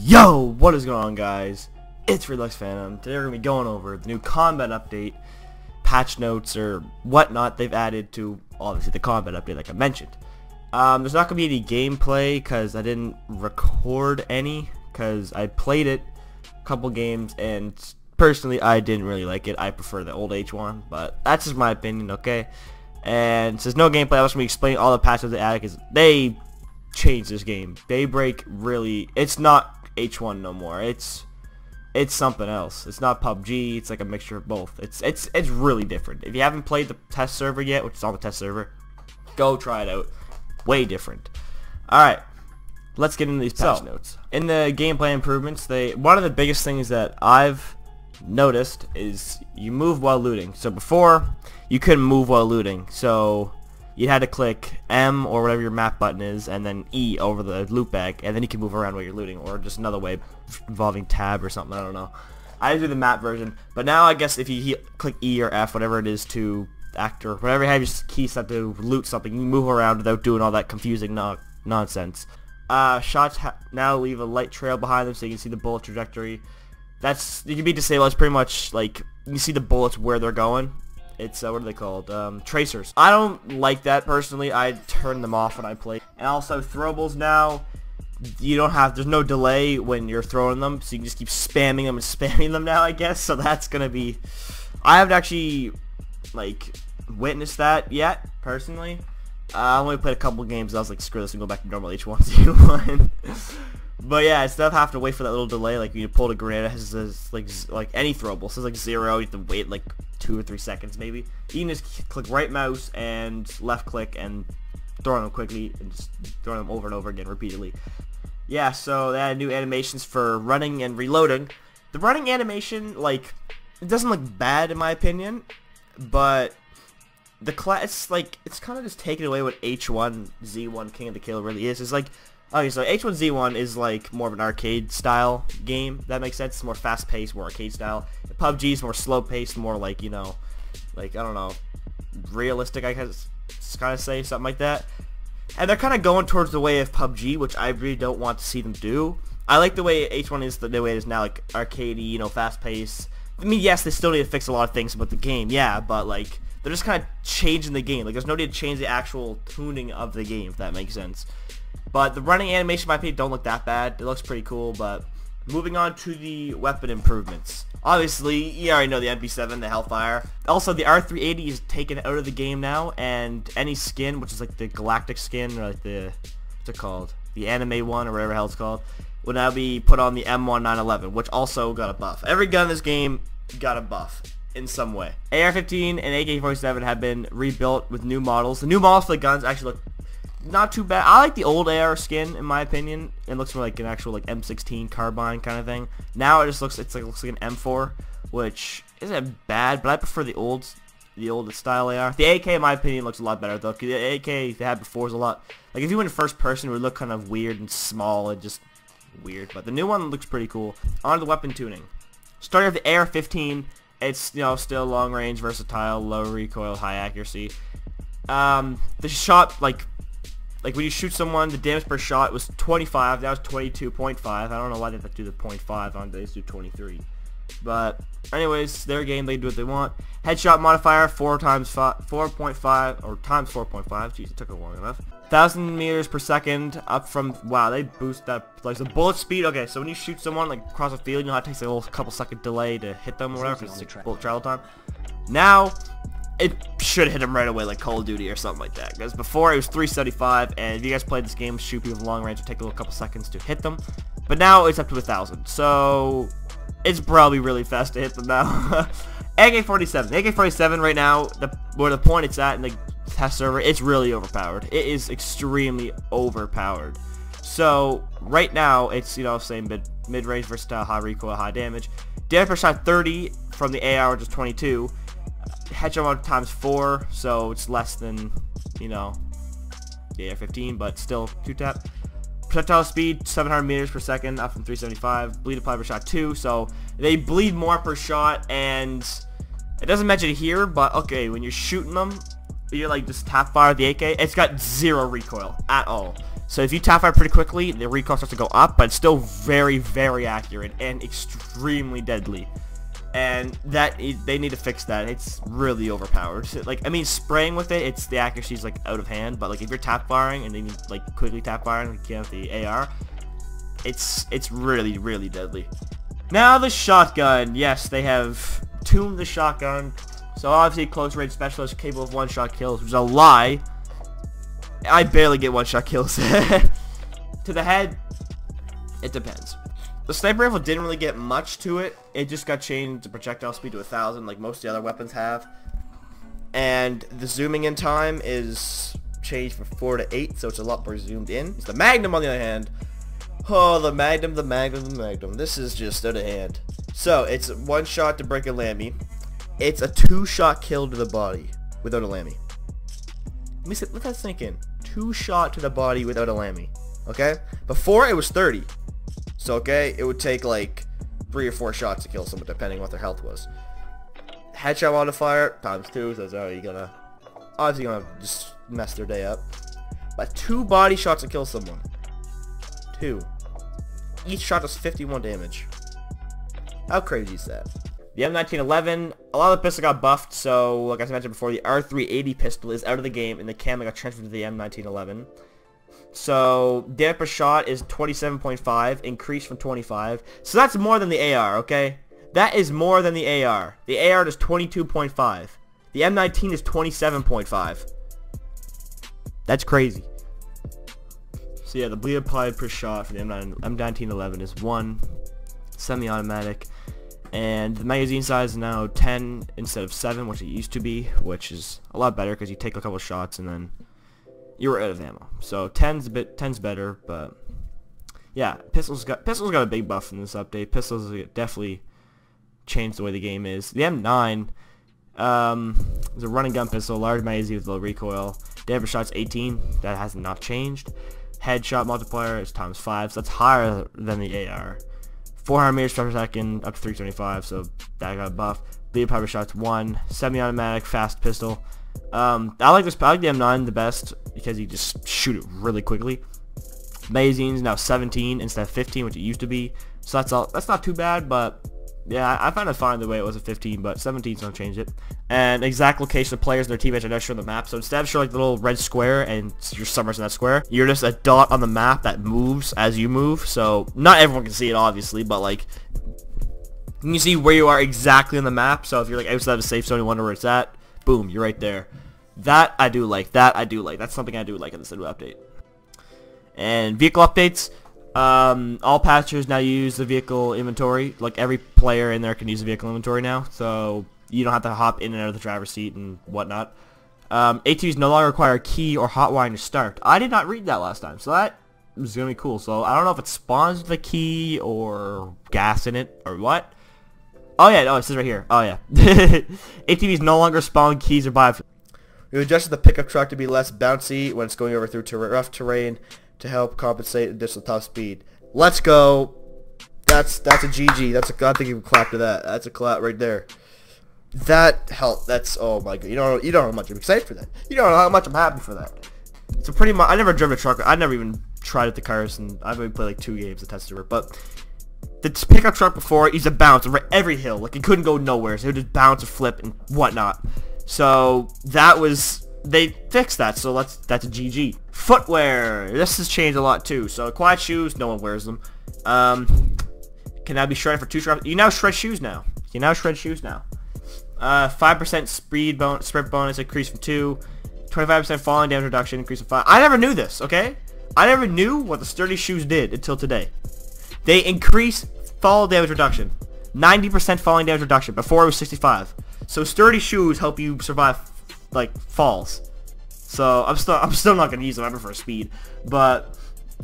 Yo, what is going on, guys? It's Reflex Phantom. Today we're going to be going over the new combat update, patch notes, or whatnot they've added to, obviously, the combat update like I mentioned. There's not going to be any gameplay because I didn't record any because I played it a couple games and personally I didn't really like it. I prefer the old H1, but that's just my opinion, okay? And since no gameplay, I was going to be explaining all the patches they added because they changed this game. Daybreak really, it's not H1 no more. It's something else. It's not PUBG. It's like a mixture of both. It's really different. If you haven't played the test server yet, which is on the test server, go try it out. Way different. Alright, let's get into these patch notes. In the gameplay improvements, one of the biggest things that I've noticed is you move while looting. So before, you couldn't move while looting. So you had to click M or whatever your map button is and then E over the loot bag, and then you can move around while you're looting, or just another way involving tab or something, I don't know. I do the map version, but now I guess if you click E or F, whatever it is, to act or whatever you have your key set to loot something, you move around without doing all that confusing nonsense. Shots now leave a light trail behind them so you can see the bullet trajectory. You can be disabled. It's pretty much like you see the bullets where they're going. It's, what are they called? Tracers. I don't like that personally. I turn them off when I play. And also throwables now, there's no delay when you're throwing them, so you can just keep spamming them and spamming them now, I guess. So that's gonna be, I haven't actually, like, witnessed that yet, personally. I only played a couple games, I was like, screw this and go back to normal H1z1. But yeah, instead of having to wait for that little delay, like you pull a grenade, it has this, like any throwable, so it's like 0, you have to wait like 2 or 3 seconds maybe. You can just click right mouse and left click and throw them quickly, and just throw them over and over again repeatedly. Yeah, so they added new animations for running and reloading. The running animation, like, it doesn't look bad in my opinion, but the class, it's kind of just taking away what H1z1 King of the Kill really is. It's like, okay, so H1z1 is like more of an arcade style game. That makes sense. It's more fast paced, more arcade style. PUBG is more slow paced, more like, you know, like, I don't know, realistic, I guess, kind of say, something like that. And they're kind of going towards the way of PUBG, which I really don't want to see them do. I like the way H1 is, the way it is now, like arcadey, you know, fast paced. I mean, yes, they still need to fix a lot of things about the game, yeah, but like, they're just kind of changing the game. Like, there's no need to change the actual tuning of the game, if that makes sense. But the running animation, in my opinion, don't look that bad. It looks pretty cool, but moving on to the weapon improvements. Obviously, you already know the MP7, the Hellfire. Also, the R380 is taken out of the game now, and any skin, which is like the Galactic skin, or like the, what's it called? The anime one, or whatever the hell it's called, will now be put on the M1911, which also got a buff. Every gun in this game got a buff in some way. AR-15 and AK-47 have been rebuilt with new models. The new models for the guns actually look not too bad. I like the old AR skin, in my opinion. It looks more like an actual like M16 carbine kind of thing. Now it just looks, it looks like an M4, which isn't bad, but I prefer the old style AR. The AK, in my opinion, looks a lot better though. The AK they had before is a lot, like, if you went first person, it would look kind of weird and small and just weird. But the new one looks pretty cool. On to the weapon tuning. Starting with the AR-15, it's, you know, still long range, versatile, low recoil, high accuracy. The shot, like when you shoot someone, the damage per shot was 25. That was 22.5. I don't know why they have to do the 0.5 on. They just do 23. But anyways, their game. They do what they want. Headshot modifier 4.5 or times 4.5. Jeez, it took long enough. 1,000 meters per second up from, wow, they boost that, like the bullet speed. Okay, so when you shoot someone like across the field, you know how it takes a little couple second delay to hit them or whatever. It's like bullet travel time. Now it should hit him right away, like Call of Duty or something like that. Because before it was 375, and if you guys played this game, shoot people with long range, it take a little couple seconds to hit them. But now it's up to 1,000, so it's probably really fast to hit them now. AK-47. AK-47 right now, where the point it's at in the test server, it's really overpowered. It is extremely overpowered. So right now, it's, you know, same mid-range, versatile, high recoil, high damage. Damage per shot 30 from the AR, which is 22. Headshot times 4, so it's less than, you know, the AR-15, but still 2-tap. Projectile speed 700 meters per second, up from 375. Bleed applied per shot 2, so they bleed more per shot, and it doesn't mention it here, but okay, when you're shooting them, you're like just tap fire the AK, it's got 0 recoil at all. So if you tap fire pretty quickly, the recoil starts to go up, but it's still very, very accurate and extremely deadly. And they need to fix that. It's really overpowered. Like, I mean, spraying with it, the accuracy is like out of hand. But like, if you're tap firing and then you like quickly tap firing, like you can with the AR, it's really, really deadly. Now the shotgun. Yes, they have tuned the shotgun. So obviously, close range specialist capable of one-shot kills, which is a lie. I barely get one-shot kills. To the head, it depends. The sniper rifle didn't really get much to it. It just got changed to projectile speed to 1,000 like most of the other weapons have. And the zooming in time is changed from 4 to 8, so it's a lot more zoomed in. It's the Magnum on the other hand. Oh, the Magnum, the Magnum, the Magnum. This is just out of hand. So, it's one shot to break a lammy. It's a 2-shot kill to the body without a lammy. Let that sink in. 2-shot to the body without a lammy. Okay? Before, it was 30. So, okay, it would take like 3 or 4 shots to kill someone, depending on what their health was. Headshot modifier, ×2, so it's already obviously gonna just mess their day up. But 2 body shots to kill someone. 2. Each shot does 51 damage. How crazy is that? The M1911, a lot of the pistols got buffed, so like I mentioned before, the R380 pistol is out of the game, and the camo got transferred to the M1911. So, damage per shot is 27.5, increased from 25. So that's more than the AR, okay? That is more than the AR. The AR is 22.5. The M19 is 27.5. That's crazy. So yeah, the bleed applied per shot for the M1911 is 1, semi-automatic. And the magazine size is now 10 instead of 7, which it used to be, which is a lot better because you take a couple shots and then you're out of ammo. So 10's better, but yeah, pistols got a big buff in this update. Pistols definitely changed the way the game is. The M9 is a running gun pistol, large magazine with low recoil. Damage per shot's 18. That has not changed. Headshot multiplier is ×5, so that's higher than the AR. 400 meters per second, up to 375, so that got buffed. Bleed power shot's 1. Semi-automatic, fast pistol. I like the M9 the best because you just shoot it really quickly. Magazine's now 17 instead of 15, which it used to be. So that's not too bad, but yeah, I find it fine the way it was at 15, but 17's don't change it. And exact location of players and their teammates are now shown on the map. So instead of showing like the little red square and your summers in that square, you're just a dot on the map that moves as you move. So not everyone can see it obviously, but like you can see where you are exactly on the map. So if you're like outside of a safe zone and you wonder where it's at, boom, you're right there. That I do like. That's something I do like in this new update. And vehicle updates. All passengers now use the vehicle inventory. Like every player in there can use the vehicle inventory now, so you don't have to hop in and out of the driver's seat and whatnot. ATVs no longer require a key or hot wiring to start. I did not read that last time, so that was gonna be cool. So I don't know if it spawns the key or gas in it or what. Oh yeah, no, it says right here. Oh yeah, ATVs no longer spawn keys or biofuel. We adjusted the pickup truck to be less bouncy when it's going over through rough terrain to help compensate additional top speed. Let's go. That's a GG. I think you can clap to that. That's a clap right there. That helped. That's, oh my god. You don't know how much I'm excited for that. You don't know how much I'm happy for that. So pretty much, I never driven a truck. I never even tried it the cars, and I've only played like 2 games to test it. But the pickup truck before, it used to bounce over every hill. Like it couldn't go nowhere. So it would just bounce or flip and whatnot. So that was, they fixed that. So that's a GG. Footwear. This has changed a lot too. So quiet shoes, no one wears them. Can now be shredded for 2 straps. You now shred shoes now. 5% sprint bonus increase from 2. 25% falling damage reduction increase from 5. I never knew this, okay? I never knew what the sturdy shoes did until today. They increase fall damage reduction. 90% falling damage reduction. Before it was 65. So sturdy shoes help you survive like falls. So I'm still not gonna use them ever for speed, but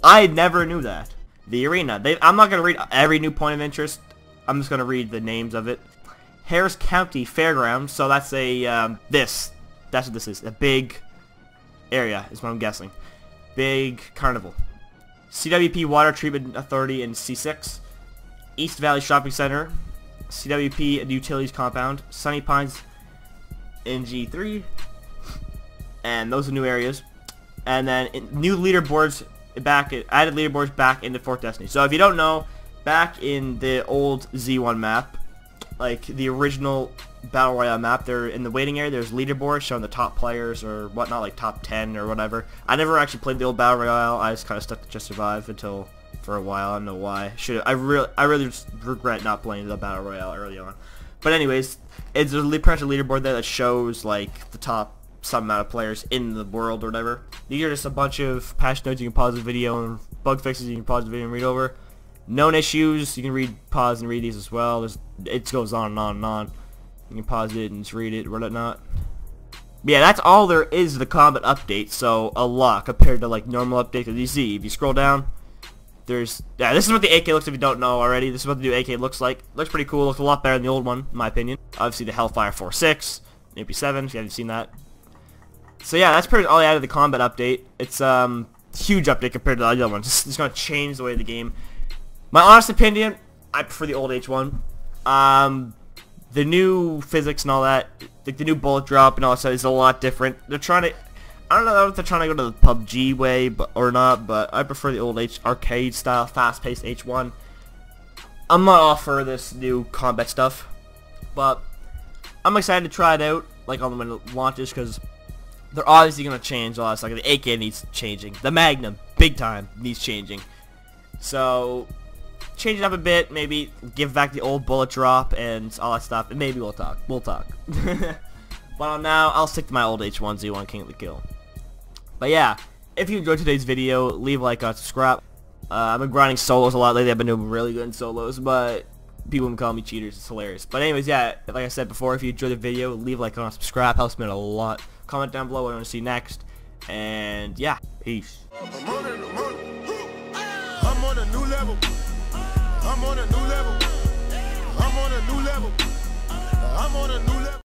I never knew that. The arena. I'm not gonna read every new point of interest. I'm just gonna read the names of it. Harris County Fairgrounds. So that's a that's what this is. A big area is what I'm guessing. Big carnival. CWP Water Treatment Authority in C6. East Valley Shopping Center. CWP Utilities Compound. Sunny Pines in G3. And those are new areas. And then new leaderboards I added leaderboards back into 4th Destiny. So if you don't know, back in the old Z1 map, like the original Battle Royale map, there in the waiting area, there's leaderboards showing the top players or whatnot, like top 10 or whatever. I never actually played the old Battle Royale. I just kind of stuck to Just Survive until for a while. I don't know why. I really just regret not playing the Battle Royale early on. But anyways, it's a leaderboard there that shows like the top some amount of players in the world or whatever. These are just a bunch of patch notes you can pause the video, and bug fixes you can pause the video and read over. Known issues, you can pause and read these as well. It goes on and on and on. You can pause it and just read it or whatnot. But yeah, that's all there is to the combat update. So a lot compared to like normal updates. As you see, if you scroll down, this is what the AK looks if you don't know already. This is what the new AK looks like. Looks pretty cool. Looks a lot better than the old one, in my opinion. Obviously the Hellfire 4.6, AP7, if you haven't seen that. So yeah, that's pretty much all I added to the combat update. It's huge update compared to the other ones. It's going to change the way of the game. My honest opinion, I prefer the old H1. The new physics and all that, like the new bullet drop and all that stuff is a lot different. They're trying to, I don't know if they're trying to go to the PUBG way or not, but I prefer the old arcade style, fast-paced H1. I'm not all for this new combat stuff, but I'm excited to try it out, like on when it launches, because they're obviously going to change a lot of stuff. Like the AK needs changing. The Magnum, big time, needs changing. So, change it up a bit, maybe give back the old bullet drop and all that stuff, and maybe we'll talk. But now, I'll stick to my old H1z1 King of the Kill. But yeah, if you enjoyed today's video, leave a like, subscribe. I've been grinding solos a lot lately. I've been doing really good in solos, but people can call me cheaters. It's hilarious. But anyways, yeah, like I said before, if you enjoyed the video, leave a like, subscribe. Helps me out a lot. Comment down below what you want to see next. And yeah, peace. I'm on a new level. I'm on a new